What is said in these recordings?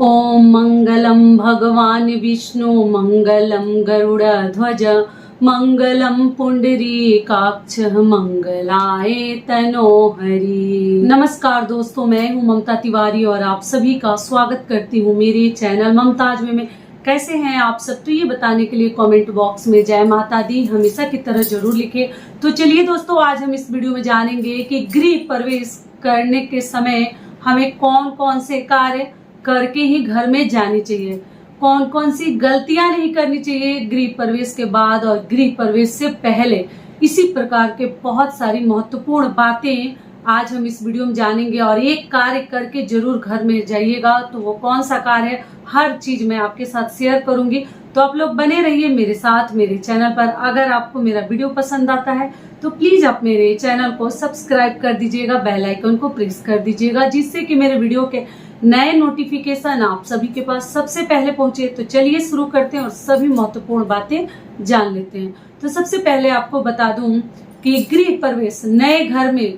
ओम मंगलम भगवान विष्णु मंगलम गरुड़ध्वज मंगलम पुंडरीकाक्ष मंगलाय तनोहरि। नमस्कार दोस्तों, मैं हूं ममता तिवारी और आप सभी का स्वागत करती हूं मेरे चैनल ममताज में। कैसे हैं आप सब? तो ये बताने के लिए कमेंट बॉक्स में जय माता दी हमेशा की तरह जरूर लिखे। तो चलिए दोस्तों, आज हम इस वीडियो में जानेंगे कि गृह प्रवेश करने के समय हमें कौन कौन से कार्य करके ही घर में जानी चाहिए, कौन कौन सी गलतियां नहीं करनी चाहिए गृह प्रवेश के बाद और गृह प्रवेश से पहले। इसी प्रकार के बहुत सारी महत्वपूर्ण बातें आज हम इस वीडियो में जानेंगे और एक कार्य करके जरूर घर में जाइएगा। तो वो कौन सा कार्य है, हर चीज मैं आपके साथ शेयर करूंगी। तो आप लोग बने रहिए मेरे साथ मेरे चैनल पर। अगर आपको मेरा वीडियो पसंद आता है तो प्लीज आप मेरे चैनल को सब्सक्राइब कर दीजिएगा, बेल आइकन को प्रेस कर दीजिएगा, जिससे कि मेरे वीडियो के नए नोटिफिकेशन आप सभी के पास सबसे पहले पहुंचे। तो चलिए शुरू करते हैं और सभी महत्वपूर्ण बातें जान लेते हैं। तो सबसे पहले आपको बता दूं कि गृह प्रवेश, नए घर में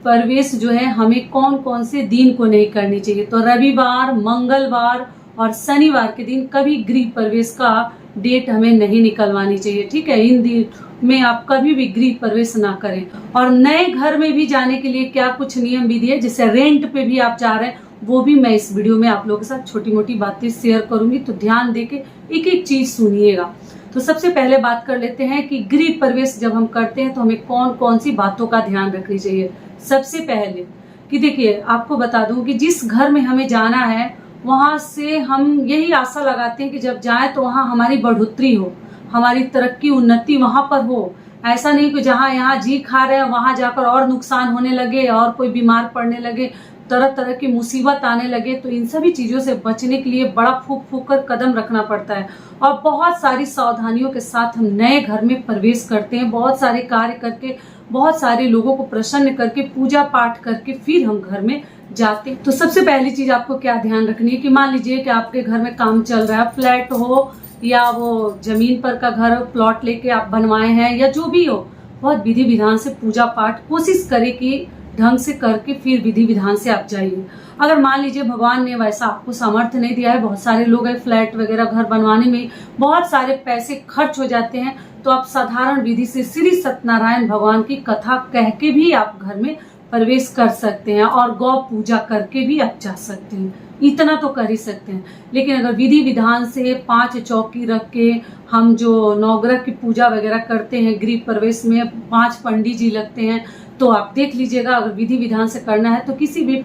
प्रवेश जो है हमें कौन कौन से दिन को नहीं करनी चाहिए। तो रविवार, मंगलवार और शनिवार के दिन कभी गृह प्रवेश का डेट हमें नहीं निकलवानी चाहिए, ठीक है। इन दिन में आप कभी भी गृह प्रवेश ना करें। और नए घर में भी जाने के लिए क्या कुछ नियम विधि है, जैसे रेंट पे भी आप जा रहे हैं, वो भी मैं इस वीडियो में आप लोगों के साथ छोटी मोटी बातें शेयर करूंगी। तो ध्यान देके एक एक चीज सुनिएगा। तो सबसे पहले बात कर लेते हैं कि गृह प्रवेश जब हम करते हैं तो हमें कौन कौन सी बातों का ध्यान रखनी चाहिए। सबसे पहले कि देखिए, आपको बता दूं कि जिस घर में हमें जाना है वहां से हम यही आशा लगाते हैं कि जब जाए तो वहां हमारी बढ़ोतरी हो, हमारी तरक्की उन्नति वहां पर हो। ऐसा नहीं कि जहां यहाँ जी खा रहे हैं वहां जाकर और नुकसान होने लगे और कोई बीमार पड़ने लगे, तरह तरह की मुसीबत आने लगे। तो इन सभी चीजों से बचने के लिए बड़ा फूक फूक कर कदम रखना पड़ता है और बहुत सारी सावधानियों के साथ हम नए घर में प्रवेश करते हैं। बहुत सारे कार्य करके, बहुत सारे लोगों को प्रसन्न करके, पूजा पाठ करके फिर हम घर में जाते हैं। तो सबसे पहली चीज आपको क्या ध्यान रखनी है कि मान लीजिए कि आपके घर में काम चल रहा है, फ्लैट हो या वो जमीन पर का घर, प्लॉट लेके आप बनवाए हैं या जो भी हो, बहुत विधि विधान से पूजा पाठ कोशिश करें कि ढंग से करके फिर विधि विधान से आप जाइए। अगर मान लीजिए भगवान ने वैसा आपको सामर्थ्य नहीं दिया है, बहुत सारे लोग हैं फ्लैट वगैरह घर बनवाने में बहुत सारे पैसे खर्च हो जाते हैं, तो आप साधारण विधि से श्री सत्यनारायण भगवान की कथा कह के भी आप घर में प्रवेश कर सकते हैं और गौ पूजा करके भी आप जा सकते हैं। इतना तो कर ही सकते हैं। लेकिन अगर विधि विधान से 5 चौकी रख के हम जो नवग्रह की पूजा वगैरह करते हैं, गृह प्रवेश में 5 पंडित जी लगते हैं, तो आप देख लीजिएगा। अगर विधि विधान से करना है तो किसी भी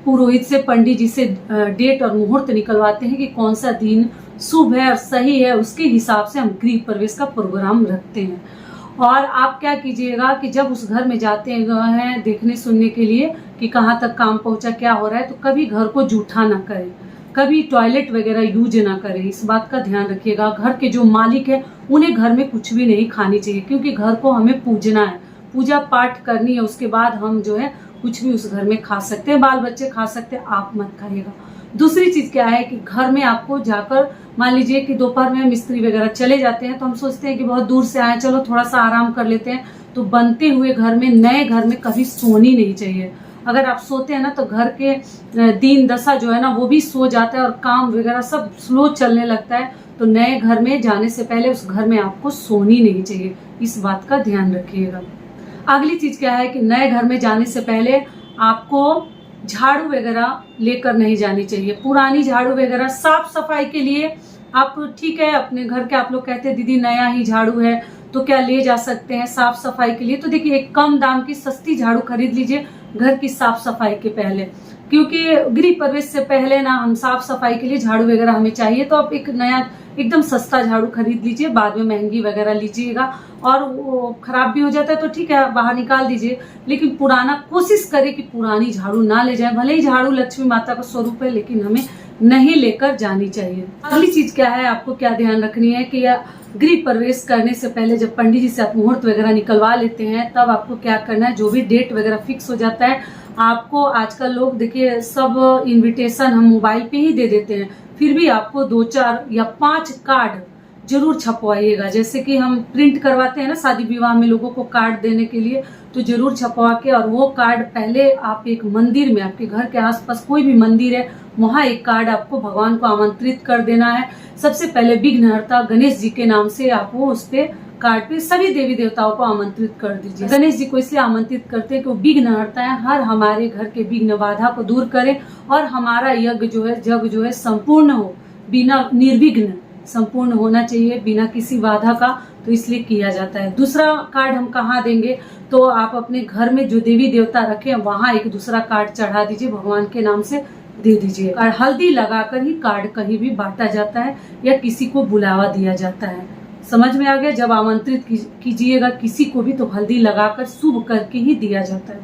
पुरोहित से, पंडित जी से डेट और मुहूर्त निकलवाते हैं कि कौन सा दिन शुभ है और सही है, उसके हिसाब से हम गृह प्रवेश का प्रोग्राम रखते हैं। और आप क्या कीजिएगा कि जब उस घर में जाते हैं देखने सुनने के लिए कि कहाँ तक काम पहुंचा, क्या हो रहा है, तो कभी घर को जूठा ना करें, कभी टॉयलेट वगैरह यूज ना करें। इस बात का ध्यान रखिएगा। घर के जो मालिक है उन्हें घर में कुछ भी नहीं खानी चाहिए, क्योंकि घर को हमें पूजना है, पूजा पाठ करनी है। उसके बाद हम जो है कुछ भी उस घर में खा सकते हैं, बाल बच्चे खा सकते हैं, आप मत खाइएगा। दूसरी चीज क्या है कि घर में आपको जाकर, मान लीजिए कि दोपहर में मिस्त्री वगैरह चले जाते हैं, तो हम सोचते हैं कि बहुत दूर से आए, चलो थोड़ा सा आराम कर लेते हैं। तो बनते हुए घर में, नए घर में कभी सोनी नहीं चाहिए। अगर आप सोते हैं ना तो घर के दीन दशा जो है ना वो भी सो जाता है और काम वगैरह सब स्लो चलने लगता है। तो नए घर में जाने से पहले उस घर में आपको सोनी नहीं चाहिए, इस बात का ध्यान रखिएगा। अगली चीज क्या है कि नए घर में जाने से पहले आपको झाड़ू वगैरह लेकर नहीं जानी चाहिए। पुरानी झाड़ू वगैरह साफ सफाई के लिए आप, ठीक है, अपने घर के आप लोग कहते हैं दीदी नया ही झाड़ू है तो क्या ले जा सकते हैं साफ सफाई के लिए। तो देखिए, एक कम दाम की सस्ती झाड़ू खरीद लीजिए घर की साफ सफाई के पहले, क्योंकि गृह प्रवेश से पहले ना हम साफ सफाई के लिए झाड़ू वगैरह हमें चाहिए। तो आप एक नया एकदम सस्ता झाड़ू खरीद लीजिए, बाद में महंगी वगैरह लीजिएगा और वो खराब भी हो जाता है तो ठीक है बाहर निकाल दीजिए। लेकिन पुराना कोशिश करें कि पुरानी झाड़ू ना ले जाए। भले ही झाड़ू लक्ष्मी माता का स्वरूप है, लेकिन हमें नहीं लेकर जानी चाहिए। अगली चीज क्या है, आपको क्या ध्यान रखनी है कि गृह प्रवेश करने से पहले जब पंडित जी से आप मुहूर्त वगैरह निकलवा लेते हैं, तब आपको क्या करना है, जो भी डेट वगैरह फिक्स हो जाता है आपको, आजकल लोग देखिए सब इनविटेशन हम मोबाइल पे ही दे देते हैं, फिर भी आपको 2, 4 या 5 कार्ड जरूर छपवाइएगा। जैसे कि हम प्रिंट करवाते हैं ना शादी विवाह में लोगों को कार्ड देने के लिए, तो जरूर छपवा के, और वो कार्ड पहले आप एक मंदिर में, आपके घर के आसपास कोई भी मंदिर है वहां एक कार्ड आपको भगवान को आमंत्रित कर देना है। सबसे पहले विघ्नहर्ता गणेश जी के नाम से आप वो उस पे कार्ड पे सभी देवी देवताओं को आमंत्रित कर दीजिए। गणेश जी को इसलिए आमंत्रित करते हैं कि वो विघ्नहर्ता है, हर हमारे घर के विघ्न बाधा को दूर करें और हमारा यज्ञ जो है जग जो है संपूर्ण हो, बिना निर्विघ्न संपूर्ण होना चाहिए, बिना किसी बाधा का, तो इसलिए किया जाता है। दूसरा कार्ड हम कहाँ देंगे, तो आप अपने घर में जो देवी देवता रखे वहां एक दूसरा कार्ड चढ़ा दीजिए, भगवान के नाम से दे दीजिए। और हल्दी लगाकर ही कार्ड कहीं भी बांटा जाता है या किसी को बुलावा दिया जाता है। समझ में आ गया? जब आमंत्रित कीजिएगा किसी को भी तो हल्दी लगाकर शुभ करके ही दिया जाता है।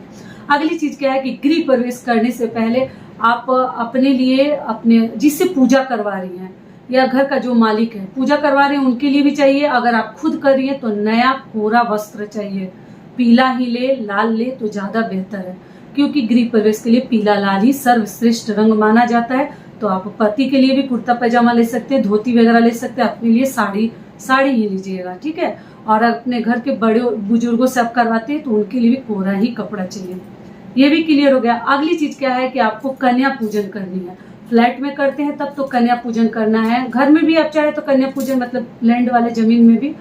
अगली चीज क्या है कि गृह प्रवेश करने से पहले आप अपने लिए, अपने जिससे पूजा करवा रही हैं या घर का जो मालिक है पूजा करवा रहे हैं उनके लिए भी चाहिए। अगर आप खुद कर रही है तो नया कोरा वस्त्र चाहिए, पीला ही ले, लाल ले तो ज्यादा बेहतर है, क्योंकि गृह प्रवेश के लिए पीला लाल ही सर्वश्रेष्ठ रंग माना जाता है। तो आप पति के लिए भी कुर्ता पैजामा ले सकते हैं, धोती वगैरह ले सकते हैं, अपने लिए साड़ी ही लीजिएगा, ठीक है। और अपने घर के बड़े बुजुर्गों से आप करवाते हैं तो उनके लिए भी कोरा ही कपड़ा चाहिए। ये भी क्लियर हो गया। अगली चीज क्या है कि आपको कन्या पूजन करनी है। फ्लैट में करते हैं तब तो कन्या पूजन करना है, घर में भी आप चाहे तो कन्या पूजन, मतलब लैंड वाले जमीन में भी,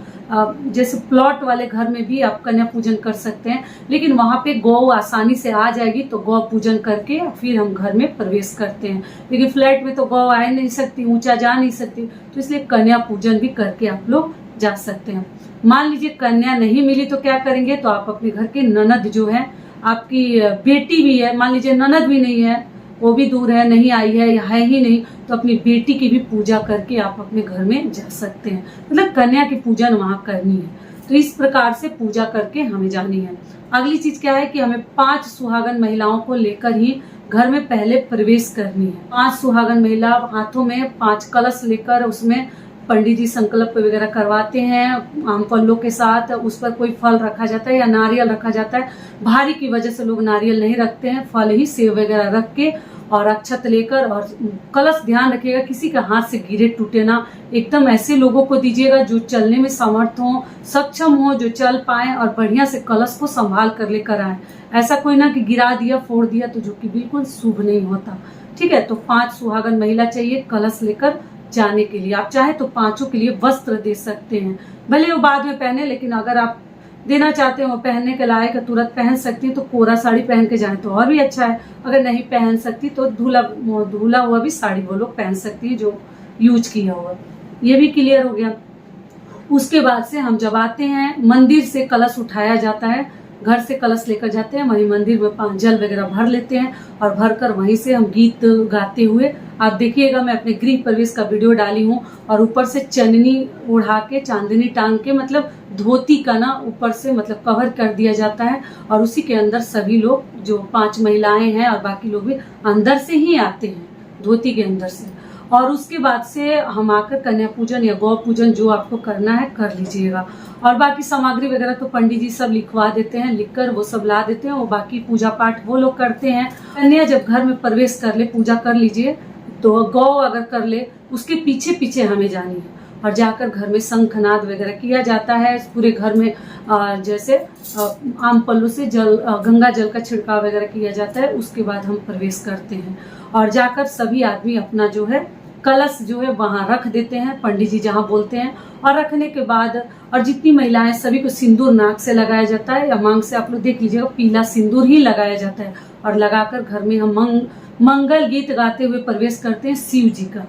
जैसे प्लॉट वाले घर में भी आप कन्या पूजन कर सकते हैं। लेकिन वहां पे गौ आसानी से आ जाएगी तो गौ पूजन करके फिर हम घर में प्रवेश करते हैं। लेकिन फ्लैट में तो गौ आ नहीं सकती, ऊंचा जा नहीं सकती, तो इसलिए कन्या पूजन भी करके आप लोग जा सकते हैं। मान लीजिए कन्या नहीं मिली तो क्या करेंगे, तो आप अपने घर के ननद जो है, आपकी बेटी भी है, मान लीजिए ननद भी नहीं है, वो भी दूर है, नहीं आई है या है ही नहीं, तो अपनी बेटी की भी पूजा करके आप अपने घर में जा सकते हैं। मतलब कन्या की पूजन वहां करनी है। तो इस प्रकार से पूजा करके हमें जानी है। अगली चीज क्या है कि हमें 5 सुहागन महिलाओं को लेकर ही घर में पहले प्रवेश करनी है। 5 सुहागन महिला हाथों में 5 कलश लेकर उसमें पंडित जी संकल्प वगैरह करवाते हैं आम पल्लों के साथ। उस पर कोई फल रखा जाता है या नारियल रखा जाता है। भारी की वजह से लोग नारियल नहीं रखते हैं, फल ही सेब वगैरह रख के और अक्षत लेकर, और कलश ध्यान रखिएगा किसी का हाथ से गिरे टूटे ना। एकदम ऐसे लोगों को दीजिएगा जो चलने में समर्थ हो, सक्षम हो, जो चल पाए और बढ़िया से कलश को संभाल कर लेकर आए। ऐसा कोई ना कि गिरा दिया, फोड़ दिया, तो जो कि बिल्कुल शुभ नहीं होता, ठीक है। तो 5 सुहागन महिला चाहिए कलश लेकर जाने के लिए। आप चाहे तो 5 के लिए वस्त्र दे सकते हैं, भले वो बाद में पहने, लेकिन अगर आप देना चाहते हो पहनने के लायक तुरंत पहन सकती है तो कोरा साड़ी पहन के जाए तो और भी अच्छा है। अगर नहीं पहन सकती तो धुला हुआ भी साड़ी वो लोग पहन सकती है जो यूज किया हुआ। ये भी क्लियर हो गया। उसके बाद से हम जब आते हैं मंदिर से कलश उठाया जाता है, घर से कलश लेकर जाते हैं, वहीं मंदिर में जल वगैरह भर लेते हैं और भरकर वहीं से हम गीत गाते हुए, आप देखिएगा मैं अपने गृह प्रवेश का वीडियो डाली हूँ, और ऊपर से चननी उड़ा के, चांदनी टांग के, मतलब धोती का ना ऊपर से मतलब कवर कर दिया जाता है, और उसी के अंदर सभी लोग जो 5 महिलाएं हैं और बाकी लोग भी अंदर से ही आते हैं, धोती के अंदर से। और उसके बाद से हम आकर कन्या पूजन या गौ पूजन जो आपको करना है कर लीजिएगा। और बाकी सामग्री वगैरह तो पंडित जी सब लिखवा देते हैं, लिखकर वो सब ला देते हैं, वो बाकी पूजा पाठ वो लोग करते हैं। कन्या जब घर में प्रवेश कर ले, पूजा कर लीजिए, तो गौ अगर कर ले उसके पीछे पीछे हमें जानी है, और जाकर घर में शंखनाद वगैरह किया जाता है। पूरे घर में जैसे आम पल्लू से जल, गंगा जल का छिड़काव वगैरह किया जाता है। उसके बाद हम प्रवेश करते हैं और जाकर सभी आदमी अपना जो है कलश जो है वहां रख देते हैं, पंडित जी जहां बोलते हैं। और रखने के बाद और जितनी महिलाएं सभी को सिंदूर नाक से लगाया जाता है या मांग से, आप लोग देख लीजिएगा पीला सिंदूर ही लगाया जाता है, और लगाकर घर में हम मंगल गीत गाते हुए प्रवेश करते हैं शिव जी का।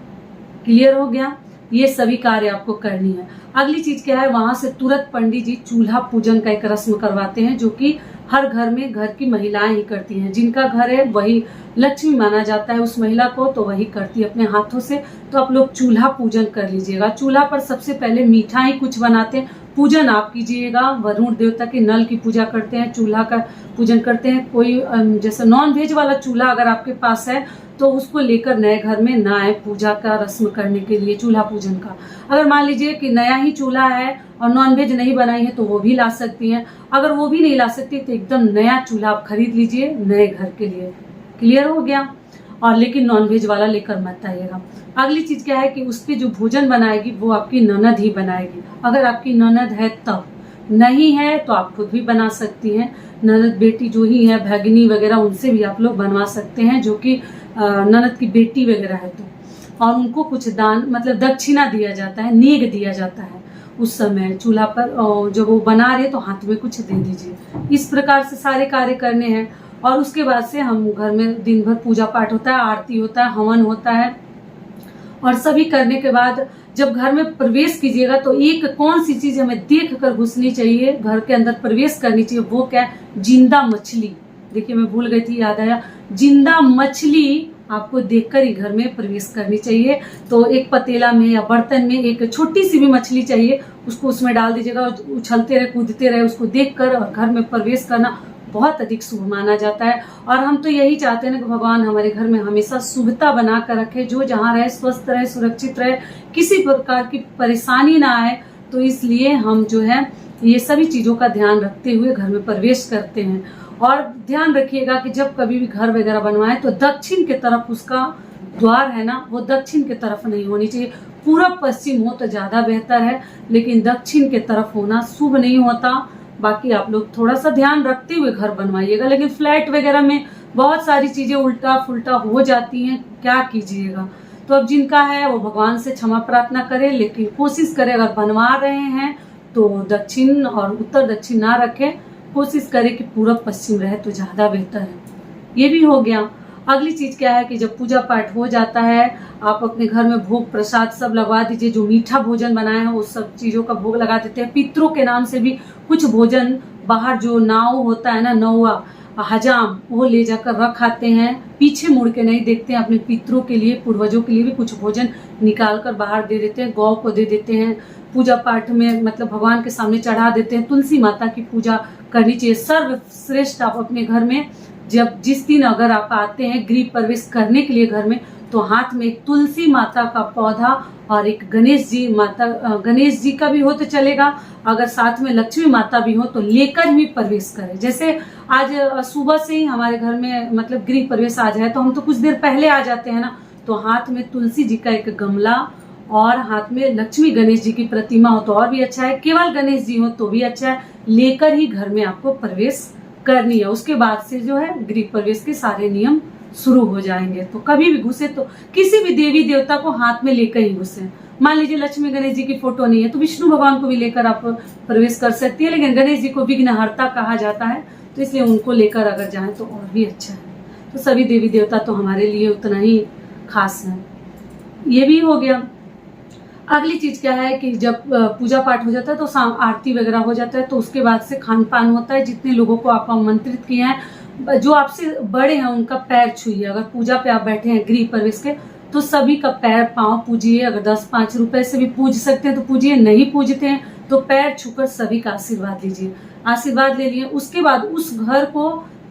क्लियर हो गया? ये सभी कार्य आपको करनी है। अगली चीज क्या है, वहां से तुरंत पंडित जी चूल्हा पूजन का एक रस्म करवाते हैं, जो कि हर घर में घर की महिलाएं ही करती हैं। जिनका घर है वही लक्ष्मी माना जाता है उस महिला को, तो वही करती है अपने हाथों से। तो आप लोग चूल्हा पूजन कर लीजिएगा। चूल्हा पर सबसे पहले मीठा ही कुछ बनाते हैं, पूजन आप कीजिएगा। वरुण देवता के नल की पूजा करते हैं, चूल्हा का पूजन करते हैं। कोई जैसे नॉन वेज वाला चूल्हा अगर आपके पास है तो उसको लेकर नए घर में ना आए पूजा का रस्म करने के लिए, चूल्हा पूजन का। अगर मान लीजिए कि नया ही चूल्हा है और नॉनवेज नहीं बनाई है तो वो भी ला सकती हैं। अगर वो भी नहीं ला सकती तो एकदम नया चूल्हा आप खरीद लीजिए नए घर के लिए। क्लियर हो गया? और लेकिन नॉनवेज वाला लेकर मत आइएगा। अगली चीज क्या है कि उस पे जो भोजन बनाएगी वो आपकी ननद ही बनाएगी, अगर आपकी ननद है तब। नहीं है तो आप खुद भी बना सकती हैं। ननद बेटी जो ही है, भगिनी वगैरह, उनसे भी आप लोग बनवा सकते हैं, जो कि ननद की बेटी वगैरह है तो, और उनको कुछ दान मतलब दक्षिणा दिया जाता है, नेग दिया जाता है उस समय चूल्हा पर, और जब वो बना रहे तो हाथ में कुछ दे दीजिए। इस प्रकार से सारे कार्य करने हैं। और उसके बाद से हम घर में दिन भर पूजा पाठ होता है, आरती होता है, हवन होता है, और सभी करने के बाद जब घर में प्रवेश कीजिएगा तो एक कौन सी चीज हमें देख कर घुसनी चाहिए, घर के अंदर प्रवेश करनी चाहिए, वो क्या है, जिंदा मछली। देखिए मैं भूल गई थी, याद आया, जिंदा मछली आपको देखकर ही घर में प्रवेश करनी चाहिए। तो एक पतीला में या बर्तन में एक छोटी सी भी मछली चाहिए, उसको उसमें डाल दीजिएगा, उछलते रहे कूदते रहे, उसको देखकर घर में प्रवेश करना बहुत अधिक शुभ माना जाता है। और हम तो यही चाहते हैं कि भगवान हमारे घर में हमेशा शुभता बना कर रखे, जो जहाँ रहे स्वस्थ रहे, सुरक्षित रहे, किसी प्रकार की परेशानी ना आए। तो इसलिए हम जो है ये सभी चीजों का ध्यान रखते हुए घर में प्रवेश करते हैं। और ध्यान रखिएगा कि जब कभी भी घर वगैरह बनवाएं तो दक्षिण के तरफ उसका द्वार है ना, वो दक्षिण के तरफ नहीं होनी चाहिए। पूरब पश्चिम हो तो ज्यादा बेहतर है, लेकिन दक्षिण के तरफ होना शुभ नहीं होता। बाकी आप लोग थोड़ा सा ध्यान रखते हुए घर बनवाइएगा। लेकिन फ्लैट वगैरह में बहुत सारी चीजें उल्टा फुल्टा हो जाती हैं, क्या कीजिएगा। तो अब जिनका है वो भगवान से क्षमा प्रार्थना करें, लेकिन कोशिश करें अगर बनवा रहे हैं तो दक्षिण और उत्तर दक्षिण ना रखें, कोशिश करें कि पूरब पश्चिम रहे तो ज्यादा बेहतर है। ये भी हो गया। अगली चीज क्या है कि जब पूजा पाठ हो जाता है, आप अपने घर में भोग प्रसाद सब लगवा दीजिए। जो मीठा भोजन बनाए हैं वो सब चीजों का भोग लगा देते हैं। पितरों के नाम से भी कुछ भोजन बाहर जो नाव होता है ना, नौवा हजाम, वो ले जाकर रख आते हैं। पीछे मुड़ के नहीं देखते हैं, अपने पितरों के लिए, पूर्वजों के लिए भी कुछ भोजन निकाल कर बाहर दे देते हैं, गौ को दे देते हैं। पूजा पाठ में मतलब भगवान के सामने चढ़ा देते हैं। तुलसी माता की पूजा करनी चाहिए। सर्वश्रेष्ठ आप अपने घर में जब जिस दिन अगर आप आते हैं गृह प्रवेश करने के लिए घर में, तो हाथ में एक तुलसी माता का पौधा और एक गणेश जी का भी हो तो चलेगा, अगर साथ में लक्ष्मी माता भी हो तो लेकर ही प्रवेश करें। जैसे आज सुबह से ही हमारे घर में मतलब गृह प्रवेश आ जाए तो हम तो कुछ देर पहले आ जाते हैं ना, तो हाथ में तुलसी जी का एक गमला और हाथ में लक्ष्मी गणेश जी की प्रतिमा हो तो और भी अच्छा है, केवल गणेश जी हो तो भी अच्छा है, लेकर ही घर में आपको प्रवेश करनी है। उसके बाद से जो है गृह प्रवेश के सारे नियम शुरू हो जाएंगे। तो कभी भी घुसे तो किसी भी देवी देवता को हाथ में लेकर ही घुसे। मान लीजिए लक्ष्मी गणेश जी की फोटो नहीं है तो विष्णु भगवान को भी लेकर आप प्रवेश कर सकती है, लेकिन गणेश जी को विघ्नहर्ता कहा जाता है तो इसलिए उनको लेकर अगर जाए तो और भी अच्छा है। तो सभी देवी देवता तो हमारे लिए उतना ही खास है। ये भी हो गया। अगली चीज क्या है कि जब पूजा पाठ हो जाता है तो आरती वगैरह हो जाता है, तो उसके बाद से खान पान होता है। जितने लोगों को आप आमंत्रित किए हैं, जो आपसे बड़े हैं उनका पैर छूइए। अगर पूजा पे आप बैठे हैं गृह प्रवेश के तो सभी का पैर पांव पूजिए। अगर 10-5 रुपए से भी पूज सकते हैं तो पूजिए, नहीं पूजते हैं तो पैर छूकर सभी का आशीर्वाद लीजिए। आशीर्वाद ले लिए उसके बाद उस घर को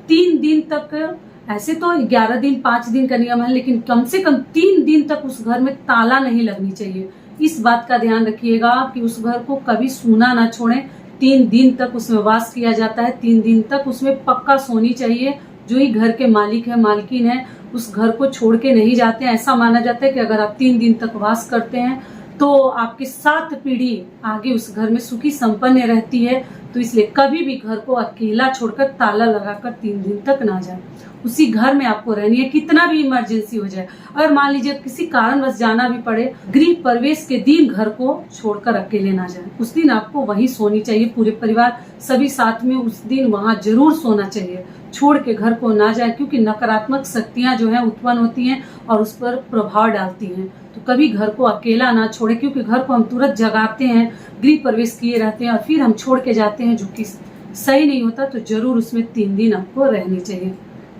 3 दिन तक, ऐसे तो 11 दिन 5 दिन का नियम है, लेकिन कम से कम 3 दिन तक उस घर में ताला नहीं लगनी चाहिए। इस बात का ध्यान रखिएगा कि उस घर को कभी सूना ना छोड़ें। 3 दिन तक उसमें वास किया जाता है, 3 दिन तक उसमें पक्का सोनी चाहिए। जो ही घर के मालिक है, मालकिन है, उस घर को छोड़ के नहीं जाते हैं। ऐसा माना जाता है कि अगर आप 3 दिन तक वास करते हैं तो आपकी 7 पीढ़ी आगे उस घर में सुखी संपन्न रहती है। तो इसलिए कभी भी घर को अकेला छोड़कर ताला लगाकर 3 दिन तक ना जाए। उसी घर में आपको रहनी है, कितना भी इमरजेंसी हो जाए। अगर मान लीजिए किसी कारणवश जाना भी पड़े, गृह प्रवेश के दिन घर को छोड़कर अकेले ना जाए। उस दिन आपको वहीं सोनी चाहिए, पूरे परिवार सभी साथ में उस दिन वहां जरूर सोना चाहिए। छोड़ के घर को ना जाए, क्योंकि नकारात्मक शक्तियां जो है उत्पन्न होती हैं और उस पर प्रभाव डालती हैं। तो कभी घर को अकेला ना छोड़े, क्योंकि घर को हम तुरंत जगाते हैं, गृह प्रवेश किए रहते हैं और फिर हम छोड़ के जाते हैं, जो कि सही नहीं होता। तो जरूर उसमें 3 दिन आपको रहनी चाहिए।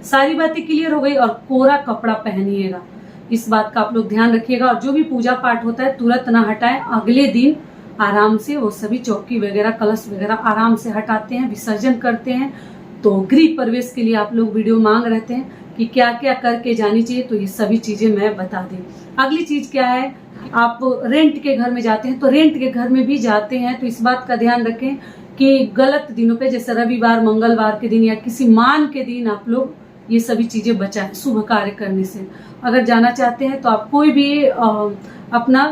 सारी बातें क्लियर हो गई। और कोरा कपड़ा पहनिएगा, इस बात का आप लोग ध्यान रखिएगा। और जो भी पूजा पाठ होता है तुरंत ना हटाएं, अगले दिन आराम से वो सभी चौकी वगैरह कलश वगैरह आराम से हटाते हैं, विसर्जन करते हैं। तो गृह प्रवेश के लिए आप लोग वीडियो मांग रहते हैं कि क्या क्या करके जानी चाहिए, तो ये सभी चीजें मैं बता दी। अगली चीज क्या है, आप रेंट के घर में जाते हैं तो रेंट के घर में भी जाते हैं तो इस बात का ध्यान रखें कि गलत दिनों पे, जैसे रविवार मंगलवार के दिन या किसी मान के दिन आप लोग ये सभी चीजें बचाएं शुभ कार्य करने से। अगर जाना चाहते हैं तो आप कोई भी अपना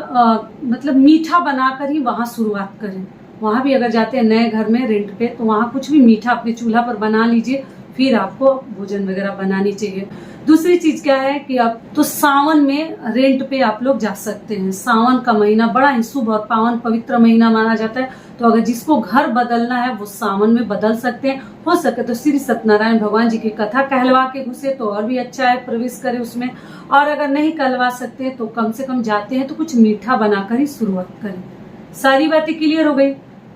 मतलब मीठा बनाकर ही वहां शुरुआत करें। वहां भी अगर जाते हैं नए घर में रेंट पे तो वहां कुछ भी मीठा अपने चूल्हा पर बना लीजिए, फिर आपको भोजन वगैरह बनानी चाहिए। दूसरी चीज क्या है कि आप तो सावन में रेंट पे आप लोग जा सकते हैं। सावन का महीना बड़ा ही शुभ और पावन पवित्र महीना माना जाता है, तो अगर जिसको घर बदलना है वो सावन में बदल सकते हैं। हो सके तो श्री सत्यनारायण भगवान जी की कथा कहलवा के घुसे तो और भी अच्छा है, प्रवेश करे उसमें। और अगर नहीं कहलवा सकते तो कम से कम जाते हैं तो कुछ मीठा बनाकर ही शुरुआत करें। सारी बातें क्लियर हो गई।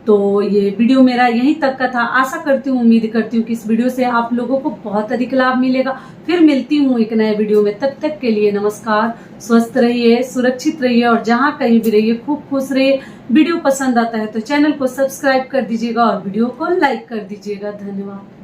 तो ये वीडियो मेरा यहीं तक का था। आशा करती हूँ, उम्मीद करती हूँ कि इस वीडियो से आप लोगों को बहुत अधिक लाभ मिलेगा। फिर मिलती हूँ एक नए वीडियो में, तब तक के लिए नमस्कार। स्वस्थ रहिए, सुरक्षित रहिए और जहाँ कहीं भी रहिए खूब खुश रहिए। वीडियो पसंद आता है तो चैनल को सब्सक्राइब कर दीजिएगा और वीडियो को लाइक कर दीजिएगा। धन्यवाद।